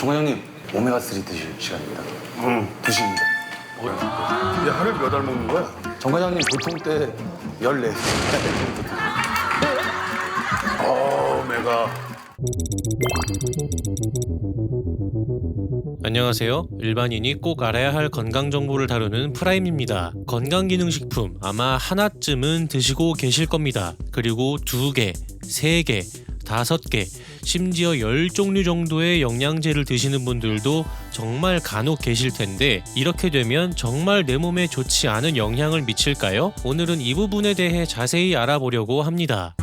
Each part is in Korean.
정 과장님 오메가3 드실 시간입니다. 드십니다. 얘 하루에 몇 알 먹는 거야? 정 과장님 보통 때 14. 오메가. 안녕하세요. 일반인이 꼭 알아야 할 건강 정보를 다루는 프라임입니다. 건강기능식품 아마 하나쯤은 드시고 계실 겁니다. 그리고 2개, 3개, 5개, 심지어 10종류 정도의 영양제를 드시는 분들도 정말 간혹 계실 텐데 이렇게 되면 정말 내 몸에 좋지 않은 영향을 미칠까요? 오늘은 이 부분에 대해 자세히 알아보려고 합니다.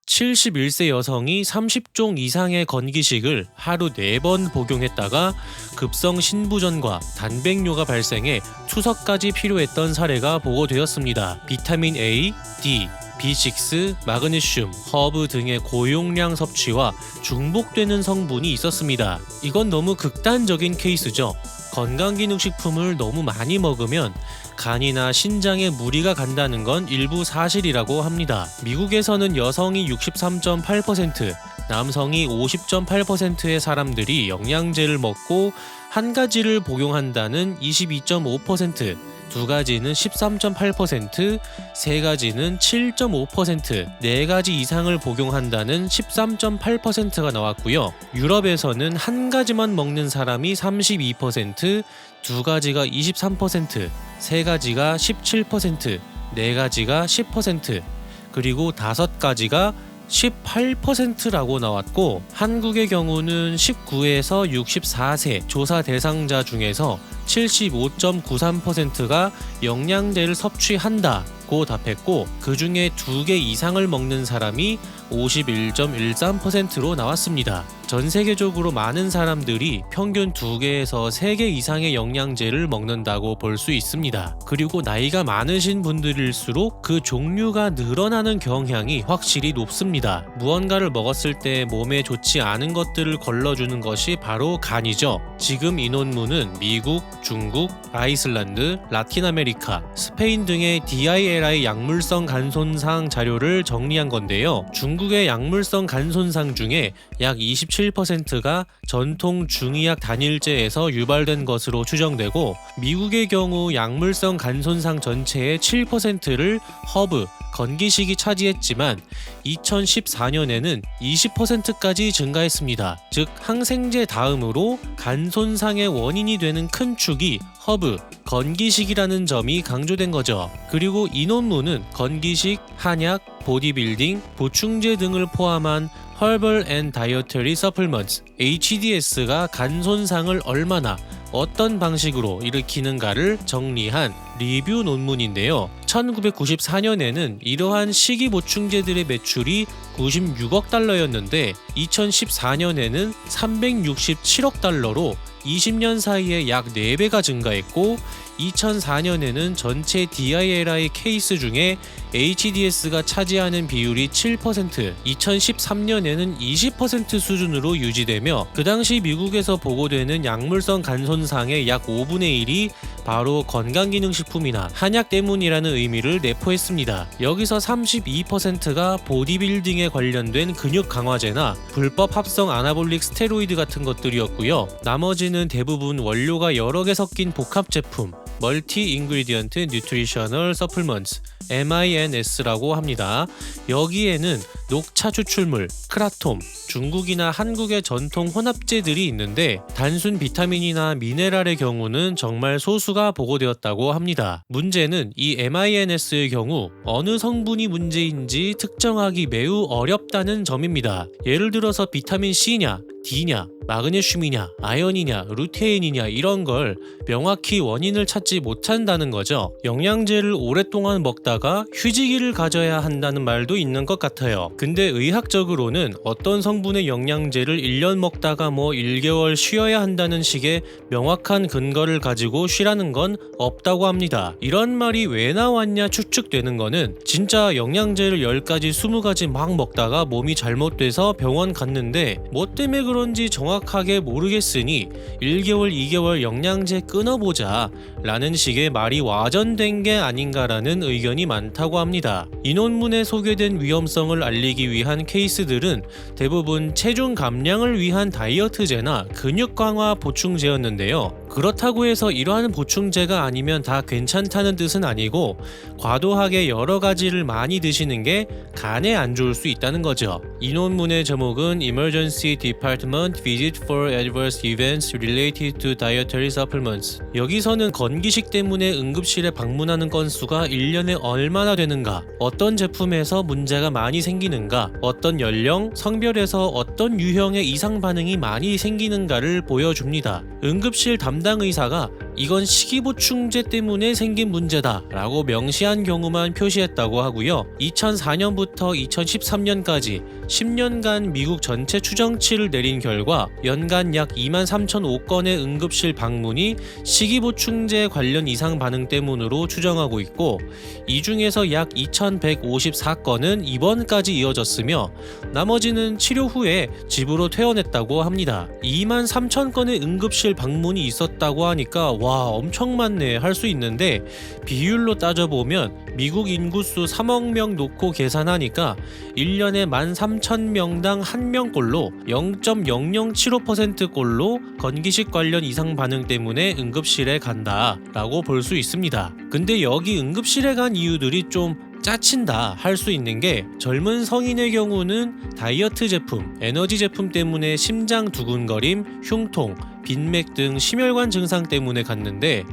(71세) 여성이 30종 이상의 건기식을 하루 4번 복용했다가 급성 신부전과 단백뇨가 발생해 투석까지 필요했던 사례가 보고되었습니다. 비타민 A, D, B6, 마그네슘, 허브 등의 고용량 섭취와 중복되는 성분이 있었습니다. 이건 너무 극단적인 케이스죠. 건강기능식품을 너무 많이 먹으면 간이나 신장에 무리가 간다는 건 일부 사실이라고 합니다. 미국에서는 여성이 63.8%, 남성이 50.8%의 사람들이 영양제를 먹고 한 가지를 복용한다는 22.5%, 두 가지는 13.8%, 세 가지는 7.5%, 네 가지 이상을 복용한다는 13.8%가 나왔고요. 유럽에서는 한 가지만 먹는 사람이 32%, 두 가지가 23%, 세 가지가 17%, 네 가지가 10%, 그리고 5가지가 18%라고 나왔고, 한국의 경우는 19에서 64세 조사 대상자 중에서 75.93%가 영양제를 섭취한다고 답했고, 그 중에 2개 이상을 먹는 사람이 51.13%로 나왔습니다. 전 세계적으로 많은 사람들이 평균 2개에서 3개 이상의 영양제를 먹는다고 볼 수 있습니다. 그리고 나이가 많으신 분들일수록 그 종류가 늘어나는 경향이 확실히 높습니다. 무언가를 먹었을 때 몸에 좋지 않은 것들을 걸러주는 것이 바로 간이죠. 지금 이 논문은 미국, 중국, 아이슬란드, 라틴 아메리카, 스페인 등의 DILI 약물성 간손상 자료를 정리한 건데요. 중국의 약물성 간손상 중에 약 27%가 전통 중의약 단일제에서 유발된 것으로 추정되고, 미국의 경우 약물성 간손상 전체의 7%를 허브, 건기식이 차지했지만 2014년에는 20%까지 증가했습니다. 즉 항생제 다음으로 간손상의 원인이 되는 큰 축이 허브, 건기식이라는 점이 강조된 거죠. 그리고 이 논문은 건기식, 한약, 보디빌딩, 보충제 등을 포함한 Herbal and Dietary Supplements (HDS가) 간 손상을 얼마나 어떤 방식으로 일으키는가를 정리한 리뷰 논문인데요. 1994년에는 이러한 식이보충제들의 매출이 96억 달러였는데 2014년에는 367억 달러로 20년 사이에 약 4배가 증가했고, 2004년에는 전체 DILI 케이스 중에 HDS가 차지하는 비율이 7%, 2013년에는 20% 수준으로 유지되며, 그 당시 미국에서 보고되는 약물성 간손상의 약 5분의 1이 바로 건강기능식품이나 한약 때문이라는 의미를 내포했습니다. 여기서 32%가 보디빌딩에 관련된 근육 강화제나 불법 합성 아나볼릭 스테로이드 같은 것들이었고요. 나머지는 대부분 원료가 여러 개 섞인 복합 제품, 멀티 인그리디언트 뉴트리셔널 서플먼트 MINS라고 합니다. 여기에는 녹차 추출물, 크라톰, 중국이나 한국의 전통 혼합제들이 있는데 단순 비타민이나 미네랄의 경우는 정말 소수가 보고되었다고 합니다. 문제는 이 MINS의 경우 어느 성분이 문제인지 특정하기 매우 어렵다는 점입니다. 예를 들어서 비타민 C냐, D냐, 마그네슘이냐, 아연이냐, 루테인이냐 이런 걸 명확히 원인을 찾지 못한다는 거죠. 영양제를 오랫동안 먹다가 휴지기를 가져야 한다는 말도 있는 것 같아요. 근데 의학적으로는 어떤 성분의 영양제를 1년 먹다가 1개월 쉬어야 한다는 식의 명확한 근거를 가지고 쉬라는 건 없다고 합니다. 이런 말이 왜 나왔냐 추측되는 거는 진짜 영양제를 10가지, 20가지 막 먹다가 몸이 잘못돼서 병원 갔는데 뭐 때문에 그런지 정확히 정확하게 모르겠으니 1개월, 2개월 영양제 끊어보자 라는 식의 말이 와전된 게 아닌가라는 의견이 많다고 합니다. 이 논문에 소개된 위험성을 알리기 위한 케이스들은 대부분 체중 감량을 위한 다이어트제나 근육 강화 보충제였는데요. 그렇다고 해서 이러한 보충제가 아니면 다 괜찮다는 뜻은 아니고 과도하게 여러 가지를 많이 드시는 게 간에 안 좋을 수 있다는 거죠. 이 논문의 제목은 Emergency Department Visit for Adverse Events Related to Dietary Supplements. 여기서는 건기식 때문에 응급실에 방문하는 건수가 1년에 얼마나 되는가, 어떤 제품에서 문제가 많이 생기는가, 어떤 연령, 성별에서 어떤 유형의 이상 반응이 많이 생기는가를 보여줍니다. 응급실 담당 의사가 이건 식이보충제 때문에 생긴 문제다 라고 명시한 경우만 표시했다고 하고요. 2004년부터 2013년까지 10년간 미국 전체 추정치를 내린 결과 연간 약 23,005건의 응급실 방문이 식이보충제 관련 이상 반응 때문으로 추정하고 있고, 이 중에서 약 2,154건은 입원까지 이어졌으며 나머지는 치료 후에 집으로 퇴원했다고 합니다. 23,000건의 응급실 방문이 있었다고 하니까 와, 엄청 많네 할 수 있는데, 비율로 따져보면 미국 인구수 3억 명 놓고 계산하니까 1년에 13,000명당 1명꼴로 0.0075%꼴로 건기식 관련 이상 반응 때문에 응급실에 간다 라고 볼 수 있습니다. 근데 여기 응급실에 간 이유들이 좀 짜친다 할 수 있는 게, 젊은 성인의 경우는 다이어트 제품, 에너지 제품 때문에 심장 두근거림, 흉통, 빈맥 등 심혈관 증상 때문에 갔는데,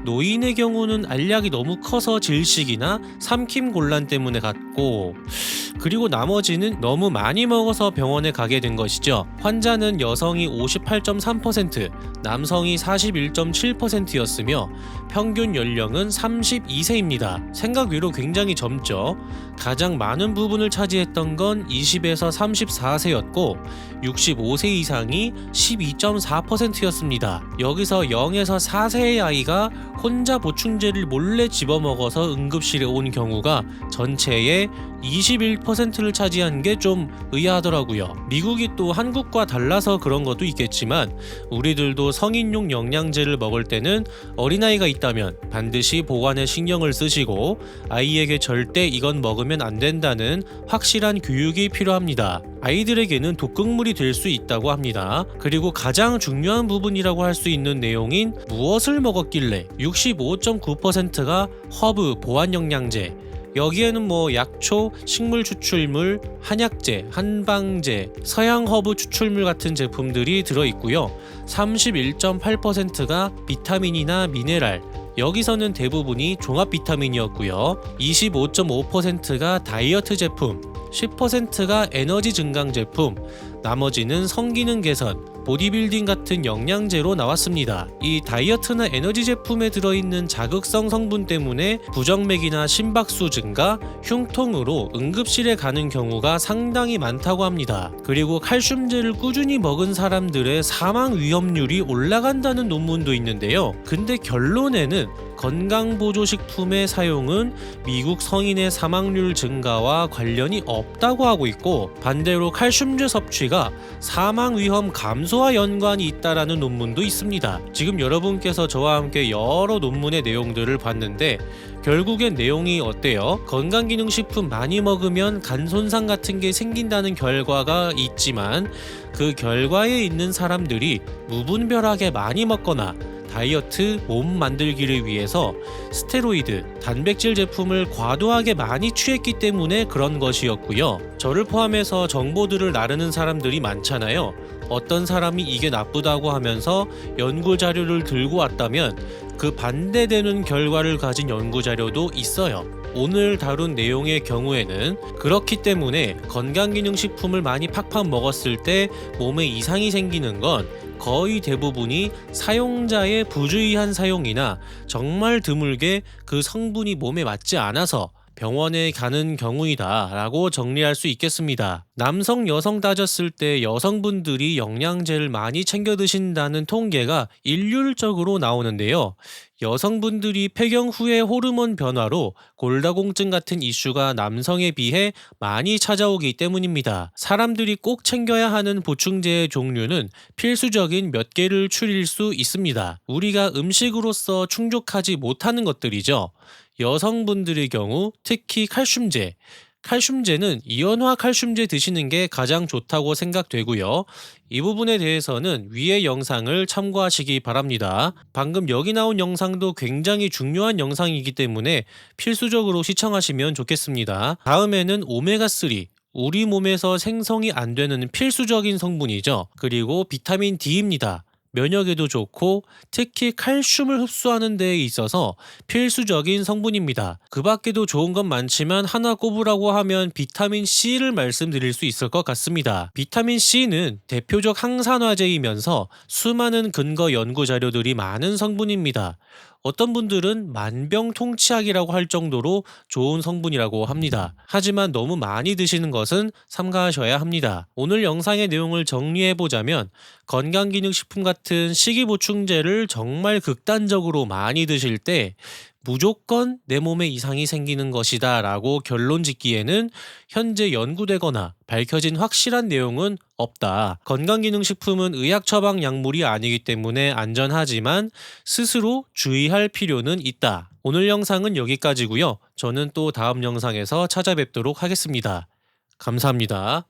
노인의 경우는 알약이 너무 커서 질식이나 삼킴 곤란 때문에 갔고, 그리고 나머지는 너무 많이 먹어서 병원에 가게 된 것이죠. 환자는 여성이 58.3%, 남성이 41.7%였으며 평균 연령은 32세입니다. 생각 외로 굉장히 젊죠. 가장 많은 부분을 차지했던 건 20에서 34세였고 65세 이상이 12.4%였습니다. 여기서 0에서 4세의 아이가 혼자 보충제를 몰래 집어먹어서 응급실에 온 경우가 전체의 21%를 차지한 게 좀 의아하더라고요. 미국이 또 한국과 달라서 그런 것도 있겠지만 우리들도 성인용 영양제를 먹을 때는 어린아이가 있다면 반드시 보관에 신경을 쓰시고 아이에게 절대 이건 먹으면 안 된다는 확실한 교육이 필요합니다. 아이들에게는 독극물이 될 수 있다고 합니다. 그리고 가장 중요한 부분이라고 할 수 있는 내용인 무엇을 먹었길래 65.9%가 허브 보완 영양제, 여기에는 약초, 식물 추출물, 한약재, 한방제, 서양 허브 추출물 같은 제품들이 들어있고요. 31.8%가 비타민이나 미네랄, 여기서는 대부분이 종합 비타민이었고요. 25.5%가 다이어트 제품, 10%가 에너지 증강 제품, 나머지는 성기능 개선, 보디빌딩 같은 영양제로 나왔습니다. 이 다이어트나 에너지 제품에 들어있는 자극성 성분 때문에 부정맥이나 심박수 증가, 흉통으로 응급실에 가는 경우가 상당히 많다고 합니다. 그리고 칼슘제를 꾸준히 먹은 사람들의 사망 위험률이 올라간다는 논문도 있는데요. 근데 결론에는 건강보조식품의 사용은 미국 성인의 사망률 증가와 관련이 없다고 하고 있고, 반대로 칼슘제 섭취가 사망 위험 감소와 연관이 있다라는 논문도 있습니다. 지금 여러분께서 저와 함께 여러 논문의 내용들을 봤는데 결국엔 내용이 어때요? 건강기능식품 많이 먹으면 간 손상 같은 게 생긴다는 결과가 있지만 그 결과에 있는 사람들이 무분별하게 많이 먹거나 다이어트, 몸 만들기를 위해서 스테로이드, 단백질 제품을 과도하게 많이 취했기 때문에 그런 것이었고요. 저를 포함해서 정보들을 나르는 사람들이 많잖아요. 어떤 사람이 이게 나쁘다고 하면서 연구 자료를 들고 왔다면 그 반대되는 결과를 가진 연구 자료도 있어요. 오늘 다룬 내용의 경우에는 그렇기 때문에 건강기능식품을 많이 팍팍 먹었을 때 몸에 이상이 생기는 건 거의 대부분이 사용자의 부주의한 사용이나 정말 드물게 그 성분이 몸에 맞지 않아서 병원에 가는 경우이다 라고 정리할 수 있겠습니다. 남성 여성 따졌을 때 여성분들이 영양제를 많이 챙겨 드신다는 통계가 일률적으로 나오는데요. 여성분들이 폐경 후의 호르몬 변화로 골다공증 같은 이슈가 남성에 비해 많이 찾아오기 때문입니다. 사람들이 꼭 챙겨야 하는 보충제의 종류는 필수적인 몇 개를 추릴 수 있습니다. 우리가 음식으로서 충족하지 못하는 것들이죠. 여성분들의 경우 특히 칼슘제. 칼슘제는 이온화 칼슘제 드시는 게 가장 좋다고 생각되고요. 이 부분에 대해서는 위의 영상을 참고하시기 바랍니다. 방금 여기 나온 영상도 굉장히 중요한 영상이기 때문에 필수적으로 시청하시면 좋겠습니다. 다음에는 오메가3. 우리 몸에서 생성이 안 되는 필수적인 성분이죠. 그리고 비타민 D입니다. 면역에도 좋고 특히 칼슘을 흡수하는 데에 있어서 필수적인 성분입니다. 그 밖에도 좋은 건 많지만 하나 꼽으라고 하면 비타민 C를 말씀드릴 수 있을 것 같습니다. 비타민 C는 대표적 항산화제이면서 수많은 근거 연구 자료들이 많은 성분입니다. 어떤 분들은 만병통치약이라고 할 정도로 좋은 성분이라고 합니다. 하지만 너무 많이 드시는 것은 삼가하셔야 합니다. 오늘 영상의 내용을 정리해보자면 건강기능식품 같은 식이보충제를 정말 극단적으로 많이 드실 때 무조건 내 몸에 이상이 생기는 것이다 라고 결론 짓기에는 현재 연구되거나 밝혀진 확실한 내용은 없다. 건강기능식품은 의학처방 약물이 아니기 때문에 안전하지만 스스로 주의할 필요는 있다. 오늘 영상은 여기까지고요. 저는 또 다음 영상에서 찾아뵙도록 하겠습니다. 감사합니다.